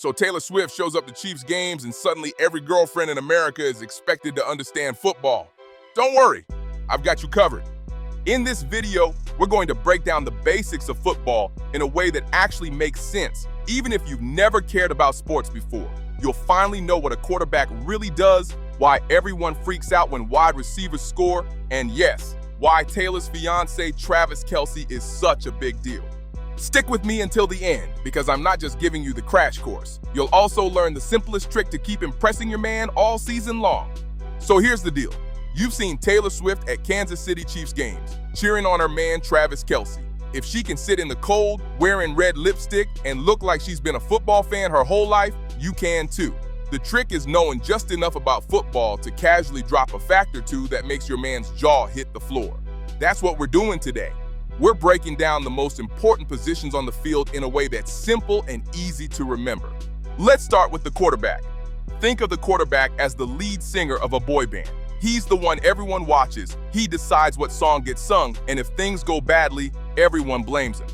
So Taylor Swift shows up to Chiefs games and suddenly every girlfriend in America is expected to understand football. Don't worry, I've got you covered. In this video, we're going to break down the basics of football in a way that actually makes sense, even if you've never cared about sports before. You'll finally know what a quarterback really does, why everyone freaks out when wide receivers score, and yes, why Taylor's fiance Travis Kelce is such a big deal. Stick with me until the end, because I'm not just giving you the crash course. You'll also learn the simplest trick to keep impressing your man all season long. So here's the deal. You've seen Taylor Swift at Kansas City Chiefs games, cheering on her man Travis Kelce. If she can sit in the cold, wearing red lipstick, and look like she's been a football fan her whole life, you can too. The trick is knowing just enough about football to casually drop a fact or two that makes your man's jaw hit the floor. That's what we're doing today. We're breaking down the most important positions on the field in a way that's simple and easy to remember. Let's start with the quarterback. Think of the quarterback as the lead singer of a boy band. He's the one everyone watches, he decides what song gets sung, and if things go badly, everyone blames him.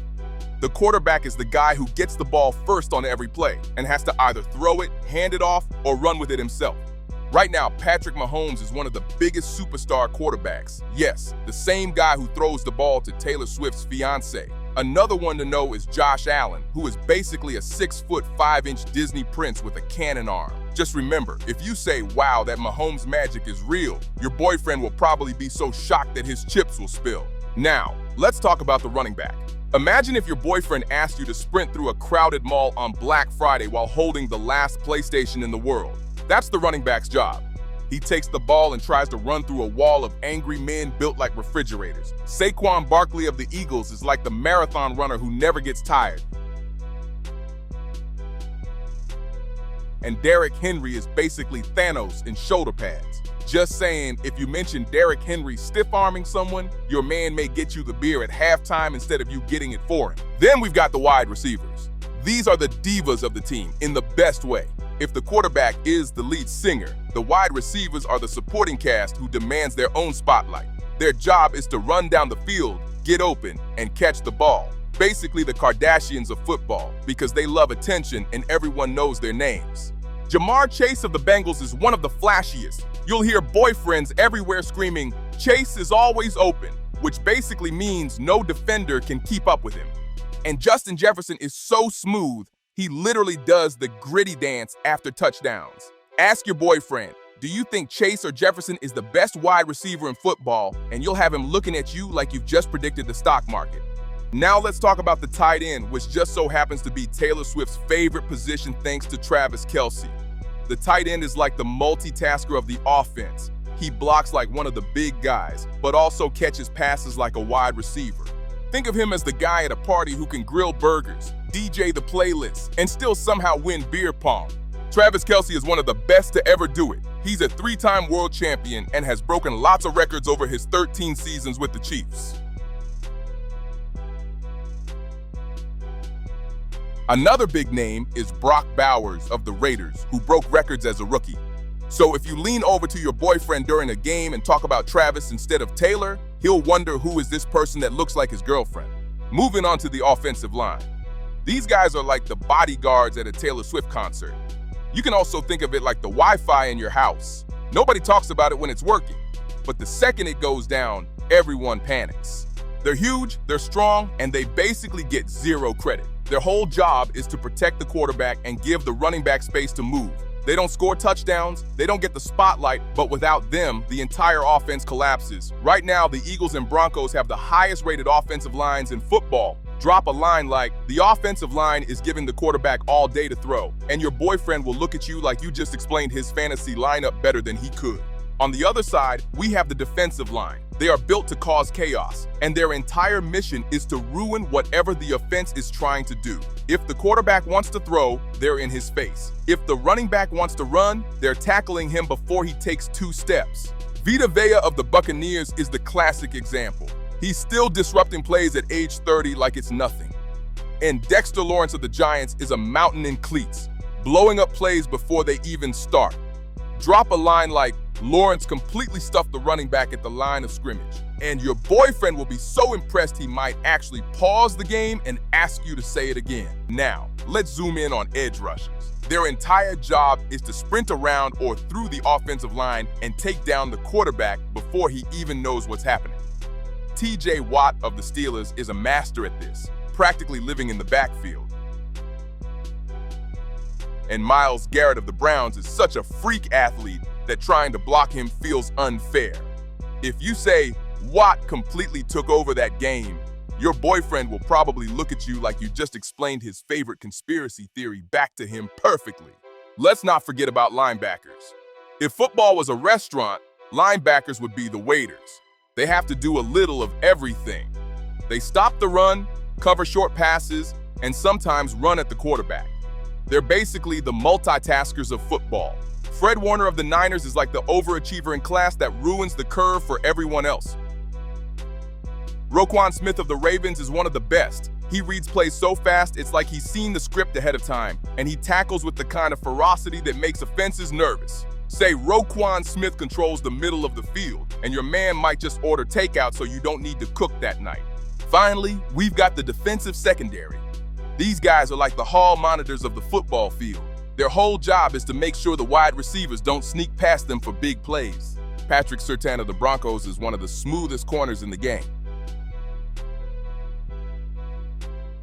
The quarterback is the guy who gets the ball first on every play and has to either throw it, hand it off, or run with it himself. Right now, Patrick Mahomes is one of the biggest superstar quarterbacks. Yes, the same guy who throws the ball to Taylor Swift's fiancé. Another one to know is Josh Allen, who is basically a 6', 5" Disney prince with a cannon arm. Just remember, if you say, wow, that Mahomes magic is real, your boyfriend will probably be so shocked that his chips will spill. Now, let's talk about the running back. Imagine if your boyfriend asked you to sprint through a crowded mall on Black Friday while holding the last PlayStation in the world. That's the running back's job. He takes the ball and tries to run through a wall of angry men built like refrigerators. Saquon Barkley of the Eagles is like the marathon runner who never gets tired. And Derrick Henry is basically Thanos in shoulder pads. Just saying, if you mention Derrick Henry stiff-arming someone, your man may get you the beer at halftime instead of you getting it for him. Then we've got the wide receivers. These are the divas of the team in the best way. If the quarterback is the lead singer, the wide receivers are the supporting cast who demands their own spotlight. Their job is to run down the field, get open, and catch the ball. Basically the Kardashians of football, because they love attention and everyone knows their names. Jamar Chase of the Bengals is one of the flashiest. You'll hear boyfriends everywhere screaming, "Chase is always open," which basically means no defender can keep up with him. And Justin Jefferson is so smooth, he literally does the gritty dance after touchdowns. Ask your boyfriend, do you think Chase or Jefferson is the best wide receiver in football? And you'll have him looking at you like you've just predicted the stock market. Now let's talk about the tight end, which just so happens to be Taylor Swift's favorite position thanks to Travis Kelce. The tight end is like the multitasker of the offense. He blocks like one of the big guys, but also catches passes like a wide receiver. Think of him as the guy at a party who can grill burgers, DJ the playlist, and still somehow win beer pong. Travis Kelce is one of the best to ever do it. He's a 3-time world champion and has broken lots of records over his 13 seasons with the Chiefs. Another big name is Brock Bowers of the Raiders, who broke records as a rookie. So if you lean over to your boyfriend during a game and talk about Travis instead of Taylor, he'll wonder who is this person that looks like his girlfriend. Moving on to the offensive line. These guys are like the bodyguards at a Taylor Swift concert. You can also think of it like the Wi-Fi in your house. Nobody talks about it when it's working, but the second it goes down, everyone panics. They're huge, they're strong, and they basically get zero credit. Their whole job is to protect the quarterback and give the running back space to move. They don't score touchdowns, they don't get the spotlight, but without them, the entire offense collapses. Right now, the Eagles and Broncos have the highest rated offensive lines in football. Drop a line like, the offensive line is giving the quarterback all day to throw, and your boyfriend will look at you like you just explained his fantasy lineup better than he could. On the other side, we have the defensive line. They are built to cause chaos, and their entire mission is to ruin whatever the offense is trying to do. If the quarterback wants to throw, they're in his face. If the running back wants to run, they're tackling him before he takes 2 steps. Vita Vea of the Buccaneers is the classic example. He's still disrupting plays at age 30 like it's nothing. And Dexter Lawrence of the Giants is a mountain in cleats, blowing up plays before they even start. Drop a line like, Lawrence completely stuffed the running back at the line of scrimmage, and your boyfriend will be so impressed he might actually pause the game and ask you to say it again. Now, let's zoom in on edge rushers. Their entire job is to sprint around or through the offensive line and take down the quarterback before he even knows what's happening. TJ Watt of the Steelers is a master at this, practically living in the backfield. And Myles Garrett of the Browns is such a freak athlete that trying to block him feels unfair. If you say Watt completely took over that game, your boyfriend will probably look at you like you just explained his favorite conspiracy theory back to him perfectly. Let's not forget about linebackers. If football was a restaurant, linebackers would be the waiters. They have to do a little of everything. They stop the run, cover short passes, and sometimes run at the quarterback. They're basically the multitaskers of football. Fred Warner of the Niners is like the overachiever in class that ruins the curve for everyone else. Roquan Smith of the Ravens is one of the best. He reads plays so fast, it's like he's seen the script ahead of time, and he tackles with the kind of ferocity that makes offenses nervous. Say Roquan Smith controls the middle of the field, and your man might just order takeout so you don't need to cook that night. Finally, we've got the defensive secondary. These guys are like the hall monitors of the football field. Their whole job is to make sure the wide receivers don't sneak past them for big plays. Patrick Surtain of the Broncos is one of the smoothest corners in the game.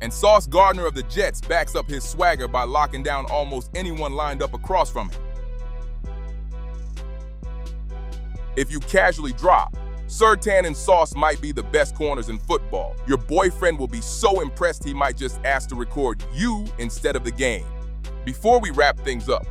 And Sauce Gardner of the Jets backs up his swagger by locking down almost anyone lined up across from him. If you casually drop, Surtain and Sauce might be the best corners in football. Your boyfriend will be so impressed he might just ask to record you instead of the game. Before we wrap things up,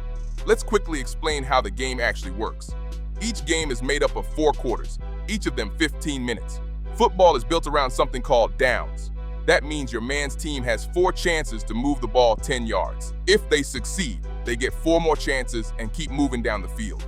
let's quickly explain how the game actually works. Each game is made up of 4 quarters, each of them 15 minutes. Football is built around something called downs. That means your man's team has 4 chances to move the ball 10 yards. If they succeed, they get 4 more chances and keep moving down the field.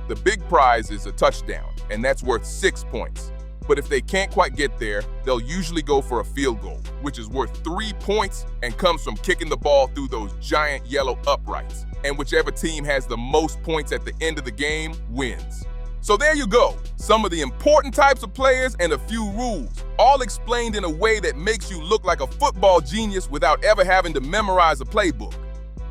The big prize is a touchdown, and that's worth 6 points. But if they can't quite get there, they'll usually go for a field goal, which is worth 3 points and comes from kicking the ball through those giant yellow uprights. And whichever team has the most points at the end of the game wins. So there you go, some of the important types of players and a few rules, all explained in a way that makes you look like a football genius without ever having to memorize a playbook.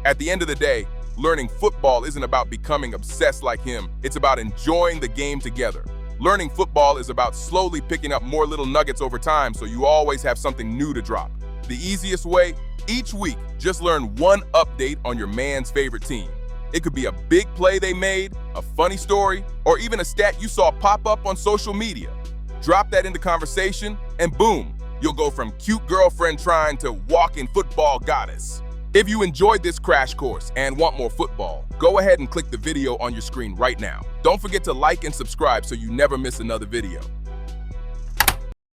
At the end of the day, learning football isn't about becoming obsessed like him, it's about enjoying the game together. Learning football is about slowly picking up more little nuggets over time so you always have something new to drop. The easiest way? Each week, just learn one update on your man's favorite team. It could be a big play they made, a funny story, or even a stat you saw pop up on social media. Drop that into conversation, and boom, you'll go from cute girlfriend trying to walking football goddess. If you enjoyed this crash course and want more football, go ahead and click the video on your screen right now. Don't forget to like and subscribe so you never miss another video.